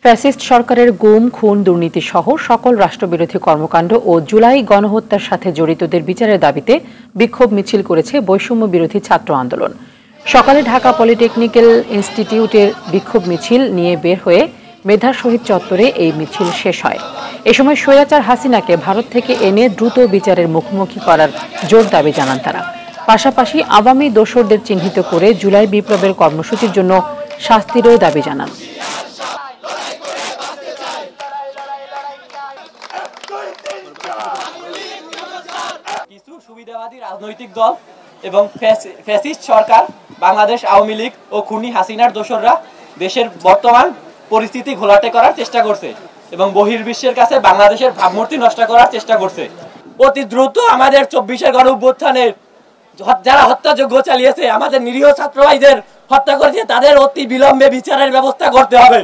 Fascist সরকারের গুম, খুন, দুর্নীতি সহ সকল রাষ্ট্রবিরোধী কর্মকাণ্ড ও জুলাই গণহত্যার সাথে জড়িতদের বিচারের দাবিতে বিক্ষোভ মিছিল করেছে বৈষম্য বিরোধী ছাত্র আন্দোলন। সকালে ঢাকা পলিটেকনিক্যাল ইনস্টিটিউটের বিক্ষোভ মিছিল নিয়ে বের হয়ে মেধা শহীদ চত্বরে এই মিছিল শেষ হয়। এ সময় স্বৈরাচার হাসিনাকে ভারত থেকে এনে দ্রুত বিচারের মুখোমুখি করার জোর দাবি জানান তারা। পাশাপাশি আওয়ামী দোসরদের চিহ্নিত করে জুলাই বিপ্লবের কর্মসূচির জন্য শাস্তিরও দাবি জানান। কিছু সুবিধাবাদী রাজনৈতিক দল এবং ফ্যাসিস্ট সরকার, বাংলাদেশ আওয়ামী লীগ ও খুনি হাসিনার দোসররা দেশের বর্তমান পরিস্থিতি ঘোলাটে করার চেষ্টা করছে এবং বহির্বিশ্বের কাছে বাংলাদেশের ভাবমূর্তি নষ্ট করার চেষ্টা করছে। অতি দ্রুত আমাদের 24-এর গণ অভ্যুত্থানের যারা হত্যাযজ্ঞ চালিয়েছে, আমাদের নিরীহ ছাত্র ভাইদের হত্যা করেছে, তাদের অতি বিলম্বে বিচারের ব্যবস্থা করতে হবে।